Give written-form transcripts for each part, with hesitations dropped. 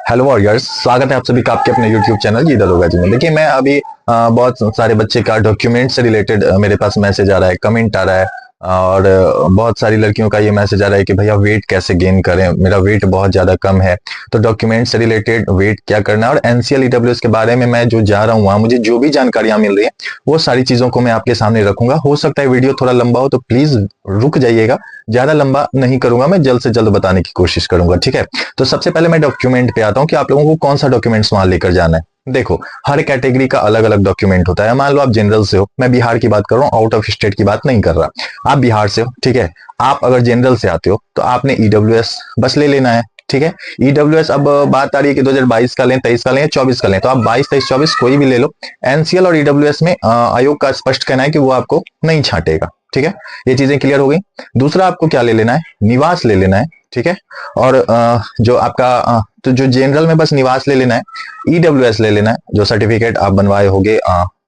Hello warriors, स्वागत है आप सभी का आपके अपने यूट्यूब चैनल जी दरोगा जी में। देखिए मैं अभी बहुत सारे बच्चे का डॉक्यूमेंट से रिलेटेड मेरे पास मैसेज आ रहा है, कमेंट आ रहा है और बहुत सारी लड़कियों का ये मैसेज आ रहा है कि भैया वेट कैसे गेन करें, मेरा वेट बहुत ज्यादा कम है। तो डॉक्यूमेंट से रिलेटेड वेट क्या करना है और एनसीएल ईडब्ल्यूएस के बारे में मैं जो जा रहा हूँ वहां मुझे जो भी जानकारियां मिल रही है वो सारी चीजों को मैं आपके सामने रखूंगा। हो सकता है वीडियो थोड़ा लंबा हो तो प्लीज रुक जाइएगा, ज्यादा लंबा नहीं करूंगा, मैं जल्द से जल्द बताने की कोशिश करूंगा, ठीक है। तो सबसे पहले मैं डॉक्यूमेंट पे आता हूँ कि आप लोगों को कौन सा डॉक्यूमेंट्स वहां लेकर जाना है। देखो हर कैटेगरी का अलग अलग डॉक्यूमेंट होता है। मान लो आप जनरल से हो, मैं बिहार की बात कर रहा हूँ, आउट ऑफ स्टेट की बात नहीं कर रहा। आप बिहार से हो, ठीक है। आप अगर जनरल से आते हो तो आपने ईडब्ल्यूएस बस ले लेना है, ठीक है। ईडब्ल्यूएस अब बात आ रही है कि 2022 का लें, 23 का लें, 24 का लें, तो आप 22, 23, 24 कोई भी ले लो। एनसीएल और ईडब्ल्यूएस में आयोग का स्पष्ट कहना है कि वो आपको नहीं छांटेगा, ठीक है। ये चीजें क्लियर हो गई। दूसरा आपको क्या ले लेना है, निवास ले लेना है, ठीक है। और जो आपका तो जो जनरल में बस निवास ले लेना है, ईडब्ल्यूएस ले लेना है, जो सर्टिफिकेट आप बनवाए होगे,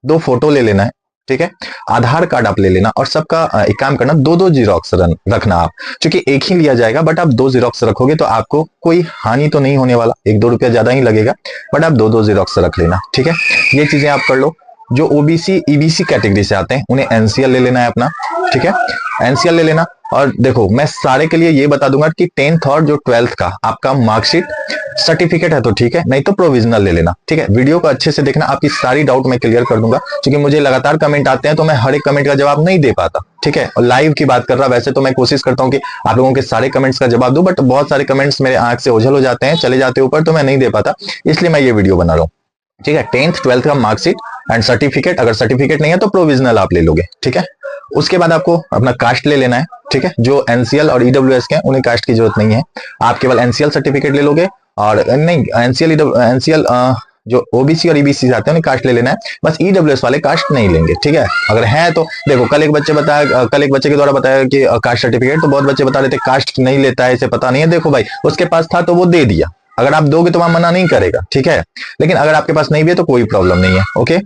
2 फोटो ले लेना है, ठीक है। आधार कार्ड आप ले लेना और सबका एक काम करना, दो दो जीरोक्स रखना आप, क्योंकि एक ही लिया जाएगा बट आप 2 जीरोक्स रखोगे तो आपको कोई हानि तो नहीं होने वाला, 1-2 रुपया ज्यादा ही लगेगा, बट आप 2-2 जीरोक्स रख लेना, ठीक है। ये चीजें आप कर लो। जो ओबीसी ईबीसी कैटेगरी से आते हैं उन्हें एनसीएल ले लेना है अपना, ठीक है। एनसीएल ले लेना। और देखो मैं सारे के लिए ये बता दूंगा कि 10th और जो 12th का आपका मार्कशीट सर्टिफिकेट है तो ठीक है, नहीं तो प्रोविजनल ले लेना, ठीक है। वीडियो को अच्छे से देखना, आपकी सारी डाउट मैं क्लियर कर दूंगा, क्योंकि मुझे लगातार कमेंट आते हैं तो मैं हर एक कमेंट का जवाब नहीं दे पाता, ठीक है। और लाइव की बात कर रहा, वैसे तो मैं कोशिश करता हूँ कि आप लोगों के सारे कमेंट्स का जवाब दूं, बट बहुत सारे कमेंट्स मेरे आंख से ओझल हो जाते हैं, चले जाते हैं ऊपर, तो मैं नहीं दे पाता, इसलिए मैं ये वीडियो बना रहा हूँ, ठीक है। 10th 12th का मार्कशीट एंड सर्टिफिकेट, अगर सर्टिफिकेट नहीं है तो प्रोविजनल आप ले लोगे, ठीक है। उसके बाद आपको अपना कास्ट ले लेना है, ठीक है। जो एनसीएल और ईडब्ल्यूएस के हैं उन्हें कास्ट की जरूरत नहीं है, आप केवल एनसीएल सर्टिफिकेट ले लोगे। और नहीं, एनसीएल जो ओबीसी और ईबीसी से आते हैं उन्हें कास्ट ले लेना है, बस ईडब्ल्यूएस वाले कास्ट नहीं लेंगे, ठीक है। अगर है तो देखो, कल एक बच्चे के द्वारा बताया कि कास्ट सर्टिफिकेट, तो बहुत बच्चे बता रहे थे कास्ट नहीं लेता है, इसे पता नहीं है। देखो भाई, उसके पास था तो वो दे दिया, अगर आप दोगे तो वहां मना नहीं करेगा, ठीक है। लेकिन अगर आपके पास नहीं भी है तो कोई प्रॉब्लम नहीं है, ओके।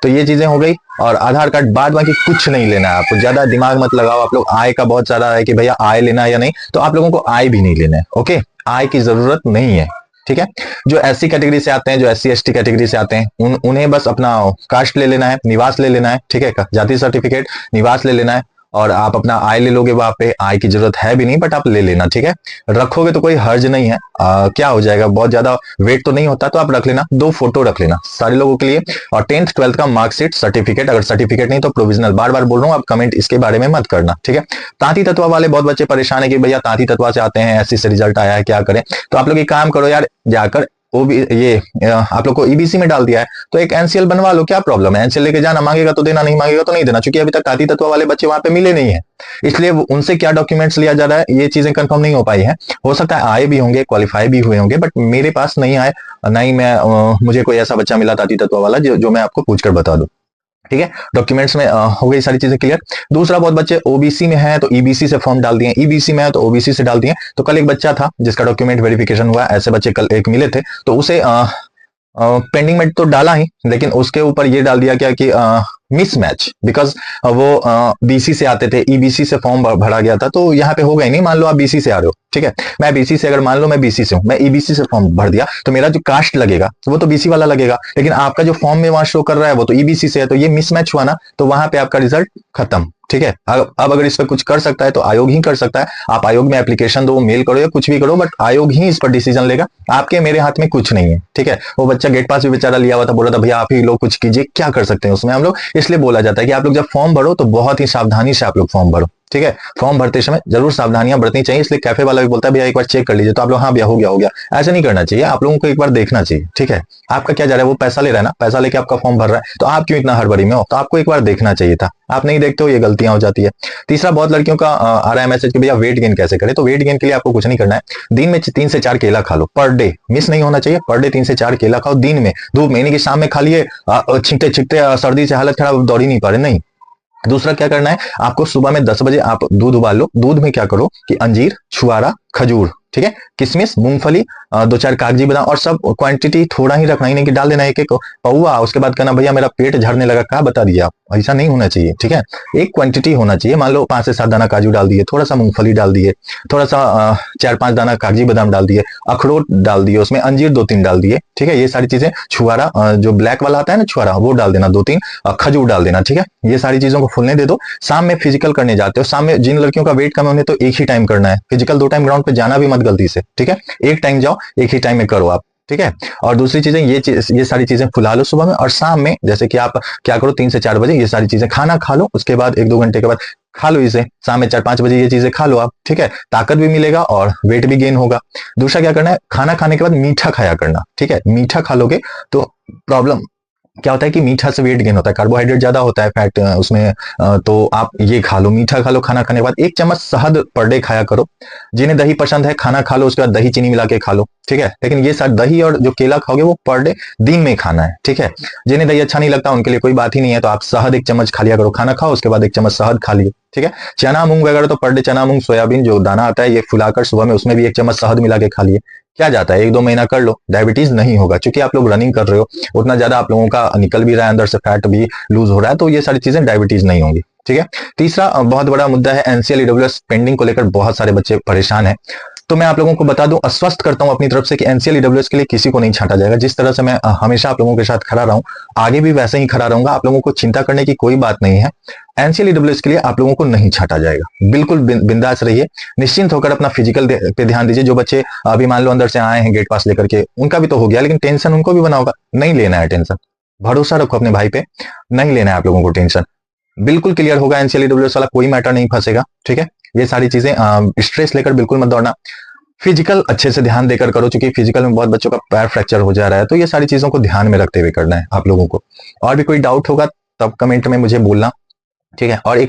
तो ये चीजें हो गई। और आधार कार्ड, बाद बाकी कुछ नहीं लेना है आपको, ज्यादा दिमाग मत लगाओ। आप लोग आय का बहुत सारा है कि भैया आय लेना है या नहीं, तो आप लोगों को आय भी नहीं लेना है, ओके। आय की जरूरत नहीं है, ठीक है। जो एससी कैटेगरी से आते हैं, जो एससी एसटी कैटेगरी से आते हैं, उन्हें बस अपना कास्ट ले लेना है, निवास ले लेना है, ठीक है। जाति सर्टिफिकेट, निवास ले लेना है, और आप अपना आय ले लोगे। वहां पे आय की जरूरत है भी नहीं, बट आप ले लेना, ठीक है। रखोगे तो कोई हर्ज नहीं है। क्या हो जाएगा, बहुत ज्यादा वेट तो नहीं होता, तो आप रख लेना। 2 फोटो रख लेना सारे लोगों के लिए, और 10th 12th का मार्कशीट सर्टिफिकेट, अगर सर्टिफिकेट नहीं तो प्रोविजनल। बार बार बोल रहा हूँ, आप कमेंट इसके बारे में मत करना, ठीक है। तांती तत्वा वाले बहुत बच्चे परेशान है कि भैया तांती तत्वा से आते हैं, एससी से रिजल्ट आया है, क्या करें। तो आप लोग एक काम करो यार, जाकर वो भी ये आप लोग को ईबीसी में डाल दिया है तो एक एनसीएल बनवा लो, क्या प्रॉब्लम है। एनसीएल लेके जाना, मांगेगा तो देना, नहीं मांगेगा तो नहीं देना, क्योंकि अभी तक ताती तत्व वाले बच्चे वहां पे मिले नहीं है, इसलिए उनसे क्या डॉक्यूमेंट्स लिया जा रहा है ये चीजें कंफर्म नहीं हो पाई है। हो सकता है आए भी होंगे, क्वालिफाई भी हुए होंगे, बट मेरे पास नहीं आए, नहीं मैं मुझे कोई ऐसा बच्चा मिला ताती तत्व वाला जो मैं आपको पूछकर बता दूं, ठीक है। डॉक्यूमेंट्स में हो गई सारी चीजें क्लियर। दूसरा, बहुत बच्चे ओबीसी में हैं तो ईबीसी से फॉर्म डाल दिए, ईबीसी में है तो ओबीसी से डाल दिए। तो कल एक बच्चा था जिसका डॉक्यूमेंट वेरिफिकेशन हुआ, ऐसे बच्चे कल एक मिले थे, तो उसे पेंडिंग में तो डाला ही, लेकिन उसके ऊपर ये डाल दिया क्या कि मिसमैच, बिकॉज वो बीसी से आते थे, ईबीसी से फॉर्म भरा गया था, तो यहाँ पे होगा ही नहीं। मान लो आप बीसी से आ रहे हो, ठीक है, मैं बीसी से, अगर मान लो मैं बीसी से हूँ, मैं ईबीसी से फॉर्म भर दिया, तो मेरा जो कास्ट लगेगा वो तो बीसी वाला लगेगा, लेकिन आपका जो फॉर्म में वहां शो कर रहा है वो तो ईबीसी से है, तो ये मिसमैच हुआ ना, तो वहां पे आपका रिजल्ट खत्म, ठीक है। अब अगर इस पर कुछ कर सकता है तो आयोग ही कर सकता है। आप आयोग में एप्लीकेशन दो, मेल करो या कुछ भी करो, बट आयोग ही इस पर डिसीजन लेगा, आपके मेरे हाथ में कुछ नहीं है, ठीक है। वो बच्चा गेट पास भी बेचारा लिया हुआ था, बोल रहा था भैया आप ही लोग कुछ कीजिए, क्या कर सकते हैं उसमें हम लोग। इसलिए बोला जाता है कि आप लोग जब फॉर्म भरो तो बहुत ही सावधानी से आप लोग फॉर्म भरो, ठीक है। फॉर्म भरते समय जरूर सावधानियां बरतनी चाहिए, इसलिए कैफे वाला भी बोलता है भैया एक बार चेक कर लीजिए, तो आप लोग हाँ भैया हो गया हो गया, ऐसे नहीं करना चाहिए, आप लोगों को एक बार देखना चाहिए, ठीक है। आपका क्या जा रहा है, वो पैसा ले रहा है ना, पैसा लेके आपका फॉर्म भर रहा है, तो आप क्यों इतना हड़बड़ी में हो, तो आपको एक बार देखना चाहिए था, आप नहीं देखते हो, ये गलतियां हो जाती है। तीसरा, बहुत लड़कियों का आ रहा है मैसेज कि भैया वेट गेन कैसे करें। तो वेट गेन के लिए आपको कुछ नहीं करना है, दिन में 3 से 4 केला खा लो पर डे, मिस नहीं होना चाहिए, पर डे 3 से 4 केला खाओ दिन में, धूप में, नहीं कि शाम में खा लिए, छिंकते छिंकते सर्दी से हालत खराब, दौड़ ही नहीं पा रहे, नहीं। दूसरा क्या करना है, आपको सुबह में 10 बजे आप दूध उबाल लो, दूध में क्या करो कि अंजीर, छुआरा, खजूर, ठीक है। किशमिश, मूंगफली, 2-4 कागजी बादाम, और सब क्वांटिटी थोड़ा ही रखना, ही नहीं कि डाल देना एक एक पौवा, उसके बाद कहना भैया मेरा पेट झड़ने लगा, क्या बता दिया आप, ऐसा नहीं होना चाहिए, ठीक है। एक क्वांटिटी होना चाहिए। मान लो 5 से 7 दाना काजू डाल दिए, थोड़ा सा मूंगफली डाल दिए, थोड़ा सा 4-5 दाना कागजी बादाम डाल दिए, अखरोट डाल दिए, उसमें अंजीर 2-3 डाल दिए, ठीक है। ये सारी चीजें, छुआरा जो ब्लैक वाला आता है ना छुआरा, वो डाल देना 2-3, खजूर डाल देना, ठीक है। ये सारी चीजों को फूलने दे दो। शाम में फिजिकल करने जाते हो, शाम में जिन लड़कियों का वेट कम है उन्हें तो एक ही टाइम करना है फिजिकल, 2 टाइम ग्राउंड पे जाना भी मत गलती से, ठीक है। एक टाइम जाओ, एक ही टाइम में करो आप, ठीक है। और दूसरी चीजें, ये सारी चीजें फुला लो सुबह में, और शाम में जैसे कि आप क्या करो, 3 से 4 बजे ये सारी चीजें खाना खा लो, उसके बाद 1-2 घंटे के बाद खा लो इसे, शाम में 4-5 बजे ये चीजें खा लो आप, ठीक है। ताकत भी मिलेगा और वेट भी गेन होगा। दूसरा क्या करना है, खाना खाने के बाद मीठा खाया करना, ठीक है। मीठा खा लोगे तो प्रॉब्लम क्या होता है कि मीठा से वेट गेन होता है, कार्बोहाइड्रेट ज्यादा होता है, फैट उसमें, तो आप ये खा लो, मीठा खा लो। खाना खाने के बाद 1 चम्मच शहद पर डे खाया करो। जिन्हें दही पसंद है, खाना खा लो, उसके बाद दही चीनी मिला के खा लो, ठीक है। लेकिन ये साथ दही और जो केला खाओगे वो पर डे दिन में खाना है, ठीक है। जिन्हें दही अच्छा नहीं लगता उनके लिए कोई बात ही नहीं है, तो आप शहद 1 चम्मच खा लिया करो, खाना खाओ उसके बाद 1 चम्मच शहद खा लियो, ठीक है। चना मूंग वगैरह तो पर डे चना मूंग सोयाबीन जो दाना आता है ये फुलाकर सुबह में उसमें भी 1 चम्मच शहद मिला के खा लिए, क्या जाता है, 1-2 महीना कर लो, डायबिटीज नहीं होगा। क्योंकि आप लोग रनिंग कर रहे हो, उतना ज्यादा आप लोगों का निकल भी रहा है, अंदर से फैट भी लूज हो रहा है, तो ये सारी चीजें डायबिटीज नहीं होंगी, ठीक है। तीसरा बहुत बड़ा मुद्दा है एनसीएल ईडब्ल्यूएस पेंडिंग को लेकर बहुत सारे बच्चे परेशान हैं। तो मैं आप लोगों को बता दूं, आश्वस्त करता हूं अपनी तरफ से कि एनसीएल ईडब्ल्यूएस के लिए किसी को नहीं छांटा जाएगा। जिस तरह से मैं हमेशा आप लोगों के साथ खड़ा रहा हूं, आगे भी वैसे ही खड़ा रहूंगा। आप लोगों को चिंता करने की कोई बात नहीं है। एनसीएल ईडब्ल्यूएस के लिए आप लोगों को नहीं छांटा जाएगा, बिल्कुल बिंदास रहिए, निश्चिंत होकर अपना फिजिकल पे ध्यान दीजिए। जो बच्चे अभी मान लो अंदर से आए हैं गेट पास लेकर के, उनका भी तो हो गया, लेकिन टेंशन उनको भी बना होगा, नहीं लेना है टेंशन, भरोसा रखो अपने भाई पे, नहीं लेना है आप लोगों को टेंशन, बिल्कुल क्लियर होगा। एनसीएल ईडब्ल्यूएस वाला कोई मैटर नहीं फंसेगा, ठीक है। ये सारी चीजें स्ट्रेस लेकर बिल्कुल मत दौड़ना, फिजिकल अच्छे से ध्यान देकर करो, क्योंकि फिजिकल में बहुत बच्चों का पैर फ्रैक्चर हो जा रहा है, तो ये सारी चीजों को ध्यान में रखते हुए करना है आप लोगों को। और भी कोई डाउट होगा तब कमेंट में मुझे बोलना, ठीक है। और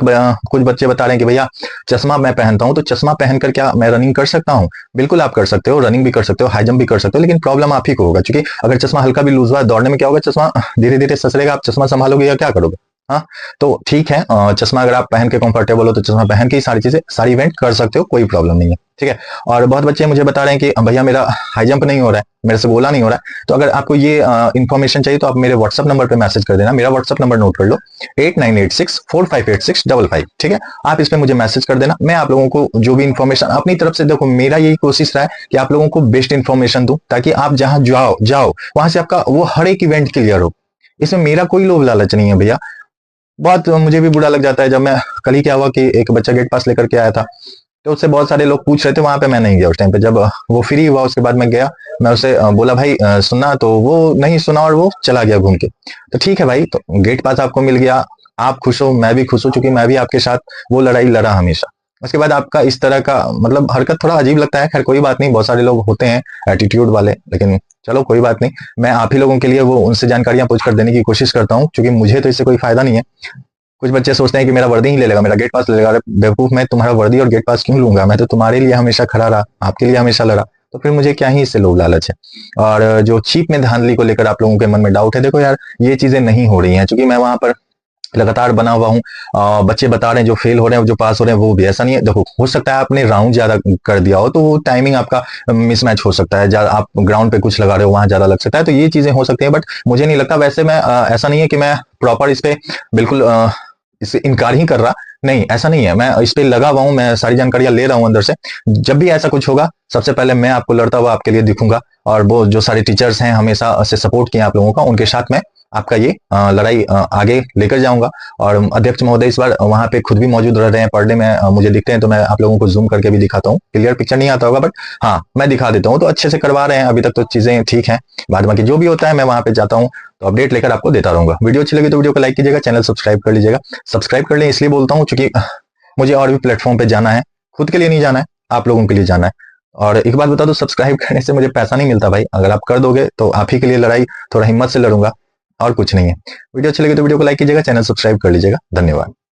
कुछ बच्चे बता रहे हैं कि भैया चश्मा मैं पहनता हूं, तो चश्मा पहनकर क्या मैं रनिंग कर सकता हूं? बिल्कुल आप कर सकते हो, रनिंग भी कर सकते हो, हाई जंप भी कर सकते हो, लेकिन प्रॉब्लम आप ही को होगा, क्योंकि अगर चश्मा हल्का भी लूज हुआ दौड़ने में क्या होगा, चश्मा धीरे धीरे ससरेगा, आप चश्मा संभालोगे या क्या करोगे? हाँ, तो ठीक है, चश्मा अगर आप पहन के कंफर्टेबल हो तो चश्मा पहन के ही सारी चीजें, सारी इवेंट कर सकते हो, कोई प्रॉब्लम नहीं है, ठीक है। और बहुत बच्चे मुझे बता रहे हैं कि भैया मेरा हाई जंप नहीं हो रहा है, मेरे से गोला नहीं हो रहा है। तो अगर आपको ये इन्फॉर्मेशन चाहिए तो आप मेरे व्हाट्सअप नंबर पे मैसेज कर देना। मेरा व्हाट्सअप नंबर नोट कर लो, 8986458655, ठीक है। आप इस पे मुझे मैसेज कर देना, मैं आप लोगों को जो भी इन्फॉर्मेशन अपनी तरफ से, देखो मेरा यही कोशिश रहा है कि आप लोगों को बेस्ट इन्फॉर्मेशन दूं, ताकि आप जहां जाओ वहां से आपका वो हर एक इवेंट क्लियर हो। इसमें मेरा कोई लोभ लालच नहीं है भैया। बहुत मुझे भी बुरा लग जाता है जब मैं, कल ही क्या हुआ कि एक बच्चा गेट पास लेकर के आया था, तो उससे बहुत सारे लोग पूछ रहे थे, वहां पे मैं नहीं गया उस टाइम पे। जब वो फ्री हुआ उसके बाद मैं गया, मैं उसे बोला भाई सुनना, तो वो नहीं सुना और वो चला गया घूम के। तो ठीक है भाई, तो गेट पास आपको मिल गया, आप खुश हो, मैं भी खुश हूं, क्योंकि मैं भी आपके साथ वो लड़ाई लड़ा हमेशा। उसके बाद आपका इस तरह का मतलब हरकत थोड़ा अजीब लगता है, खैर कोई बात नहीं, बहुत सारे लोग होते हैं एटीट्यूड वाले, लेकिन चलो कोई बात नहीं। मैं आप ही लोगों के लिए वो उनसे जानकारियां पूछ कर देने की कोशिश करता हूँ, क्योंकि मुझे तो इससे कोई फायदा नहीं है। कुछ बच्चे सोचते हैं कि मेरा वर्दी ही ले लेगा, मेरा गेट पास ले लेगा। अरे बेवकूफ, मैं तुम्हारा वर्दी और गेट पास क्यों लूंगा? मैं तो तुम्हारे लिए हमेशा खड़ा रहा, आपके लिए हमेशा लड़ा, तो फिर मुझे क्या ही इससे लोभ लालच है। और जो चीप में धांधली को लेकर आप लोगों के मन में डाउट है, देखो यार ये चीजें नहीं हो रही हैं, क्योंकि मैं वहां पर लगातार बना हुआ हूँ। बच्चे बता रहे हैं जो फेल हो रहे हैं, जो पास हो रहे हैं, वो भी ऐसा नहीं है। देखो हो सकता है आपने राउंड ज्यादा कर दिया हो, तो वो टाइमिंग आपका मिसमैच हो सकता है, आप ग्राउंड पे कुछ लगा रहे हो वहां ज्यादा लग सकता है, तो ये चीजें हो सकती है। बट मुझे नहीं लगता, वैसे मैं ऐसा नहीं है कि मैं प्रॉपर इस पे बिल्कुल इसे इनकार ही कर रहा, नहीं ऐसा नहीं है, मैं इस पे लगा हुआ हूँ, मैं सारी जानकारियां ले रहा हूँ अंदर से। जब भी ऐसा कुछ होगा सबसे पहले मैं आपको लड़ता हुआ आपके लिए दिखूंगा, और वो जो सारे टीचर्स हैं हमेशा से सपोर्ट किया आप लोगों का, उनके साथ में आपका ये लड़ाई आगे लेकर जाऊंगा। और अध्यक्ष महोदय इस बार वहां पे खुद भी मौजूद रह रहे हैं, पर डे में मुझे दिखते हैं, तो मैं आप लोगों को जूम करके भी दिखाता हूँ। क्लियर पिक्चर नहीं आता होगा, बट हाँ मैं दिखा देता हूँ, तो अच्छे से करवा रहे हैं अभी तक, तो चीजें ठीक है। बाद बाकी जो भी होता है मैं वहां पे जाता हूँ, तो अपडेट लेकर आपको देता रहूंगा। वीडियो अच्छी लगी तो वीडियो को लाइक कीजिएगा, चैनल सब्सक्राइब कर लीजिएगा। सब्सक्राइब कर लें इसलिए बोलता हूँ क्योंकि मुझे और भी प्लेटफॉर्म पे जाना है, खुद के लिए नहीं जाना है, आप लोगों के लिए जाना है। और एक बात बता दो, सब्सक्राइब करने से मुझे पैसा नहीं मिलता भाई, अगर आप कर दोगे तो आप ही के लिए लड़ाई थोड़ा हिम्मत से लड़ूंगा, और कुछ नहीं है। वीडियो अच्छी लगी तो वीडियो को लाइक कीजिएगा, चैनल सब्सक्राइब कर लीजिएगा। धन्यवाद।